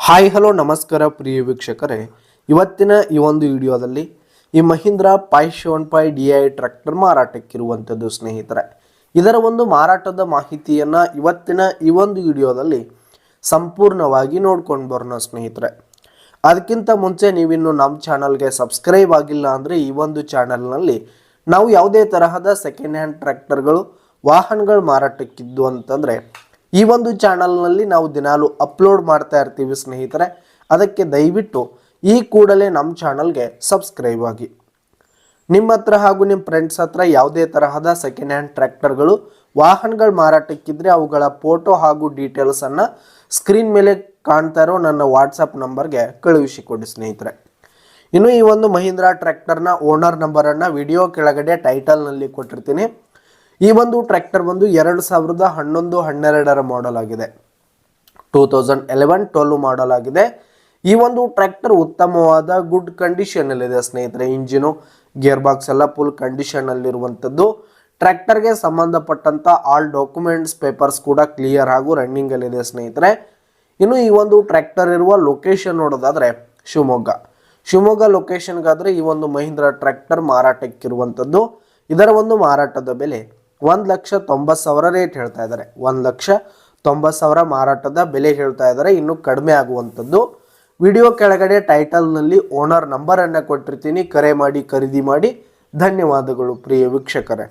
Hi hello ನಮಸ್ಕಾರ ಪ್ರಿಯ ವೀಕ್ಷಕರೇ, ಇವತ್ತಿನ ಈ ಒಂದು ವಿಡಿಯೋದಲ್ಲಿ ಈ ಮಹೀಂದ್ರಾ ಪೈ75 DI ಟ್ರ್ಯಾಕ್ಟರ್ ಮಾರಾಟಕ್ಕಿರುವಂಥದ್ದು ಸ್ನೇಹಿತರೆ. ಇದರ ಒಂದು ಮಾರಾಟದ ಮಾಹಿತಿಯನ್ನು ಇವತ್ತಿನ ಈ ಒಂದು ವಿಡಿಯೋದಲ್ಲಿ ಸಂಪೂರ್ಣವಾಗಿ ನೋಡ್ಕೊಂಡು ಬರೋಣ ಸ್ನೇಹಿತರೆ. ಅದಕ್ಕಿಂತ ಮುಂಚೆ ನೀವಿನ್ನು ನಮ್ಮ ಚಾನಲ್ಗೆ ಸಬ್ಸ್ಕ್ರೈಬ್ ಆಗಿಲ್ಲ ಅಂದರೆ ಈ ಒಂದು ಚಾನಲ್ನಲ್ಲಿ ನಾವು ಯಾವುದೇ ತರಹದ ಸೆಕೆಂಡ್ ಹ್ಯಾಂಡ್ ಟ್ರ್ಯಾಕ್ಟರ್ಗಳು ವಾಹನಗಳು ಮಾರಾಟಕ್ಕಿದ್ದು ಅಂತಂದರೆ ಈ ಒಂದು ಚಾನಲ್ನಲ್ಲಿ ನಾವು ದಿನಾಲು ಅಪ್ಲೋಡ್ ಮಾಡ್ತಾ ಇರ್ತೀವಿ ಸ್ನೇಹಿತರೆ. ಅದಕ್ಕೆ ದಯವಿಟ್ಟು ಈ ಕೂಡಲೇ ನಮ್ಮ ಚಾನಲ್ಗೆ ಸಬ್ಸ್ಕ್ರೈಬ್ ಆಗಿ. ನಿಮ್ಮ ಹತ್ರ ಹಾಗೂ ನಿಮ್ಮ ಫ್ರೆಂಡ್ಸ್ ಹತ್ರ ಯಾವುದೇ ತರಹದ ಸೆಕೆಂಡ್ ಹ್ಯಾಂಡ್ ಟ್ರ್ಯಾಕ್ಟರ್ಗಳು ವಾಹನಗಳು ಮಾರಾಟಕ್ಕಿದ್ರೆ ಅವುಗಳ ಫೋಟೋ ಹಾಗೂ ಡೀಟೇಲ್ಸನ್ನು ಸ್ಕ್ರೀನ್ ಮೇಲೆ ಕಾಣ್ತಾ ಇರೋ ನನ್ನ ವಾಟ್ಸಪ್ ನಂಬರ್ಗೆ ಕಳುಹಿಸಿಕೊಡಿ ಸ್ನೇಹಿತರೆ. ಇನ್ನು ಈ ಒಂದು ಮಹೀಂದ್ರಾ ಟ್ರ್ಯಾಕ್ಟರ್ನ ಓನರ್ ನಂಬರನ್ನು ವಿಡಿಯೋ ಕೆಳಗಡೆ ಟೈಟಲ್ನಲ್ಲಿ ಕೊಟ್ಟಿರ್ತೀನಿ. ಈ ಒಂದು ಟ್ರ್ಯಾಕ್ಟರ್ ಬಂದು 2011-12 ಮಾಡೆಲ್ ಆಗಿದೆ. 2011-12 ಮಾಡೆಲ್ ಆಗಿದೆ. ಈ ಒಂದು ಟ್ರ್ಯಾಕ್ಟರ್ ಉತ್ತಮವಾದ ಗುಡ್ ಕಂಡೀಷನಲ್ಲಿದೆ ಸ್ನೇಹಿತರೆ. ಇಂಜಿನು, ಗೇರ್ ಬಾಕ್ಸ್ ಎಲ್ಲ ಫುಲ್ ಕಂಡೀಷನಲ್ಲಿರುವಂಥದ್ದು. ಟ್ರ್ಯಾಕ್ಟರ್ಗೆ ಸಂಬಂಧಪಟ್ಟಂಥ ಆಲ್ ಡಾಕ್ಯುಮೆಂಟ್ಸ್ ಪೇಪರ್ಸ್ ಕೂಡ ಕ್ಲಿಯರ್ ಹಾಗೂ ರನ್ನಿಂಗಲ್ಲಿದೆ ಸ್ನೇಹಿತರೆ. ಇನ್ನು ಈ ಒಂದು ಟ್ರ್ಯಾಕ್ಟರ್ ಇರುವ ಲೊಕೇಶನ್ ನೋಡೋದಾದರೆ ಶಿವಮೊಗ್ಗ ಲೊಕೇಶನ್ಗಾದರೆ ಈ ಒಂದು ಮಹೀಂದ್ರಾ ಟ್ರ್ಯಾಕ್ಟರ್ ಮಾರಾಟಕ್ಕಿರುವಂಥದ್ದು. ಇದರ ಒಂದು ಮಾರಾಟದ ಬೆಲೆ 1,90,000 ರೇಟ್ ಹೇಳ್ತಾ ಇದ್ದಾರೆ. 1,90,000 ಮಾರಾಟದ ಬೆಲೆ ಹೇಳ್ತಾ ಇದ್ದಾರೆ. ಇನ್ನು ಕಡಿಮೆ ಆಗುವಂಥದ್ದು. ವಿಡಿಯೋ ಕೆಳಗಡೆ ಟೈಟಲ್ನಲ್ಲಿ ಓನರ್ ನಂಬರನ್ನು ಕೊಟ್ಟಿರ್ತೀನಿ. ಕರೆ ಮಾಡಿ ಖರೀದಿ ಮಾಡಿ. ಧನ್ಯವಾದಗಳು ಪ್ರಿಯ ವೀಕ್ಷಕರೇ.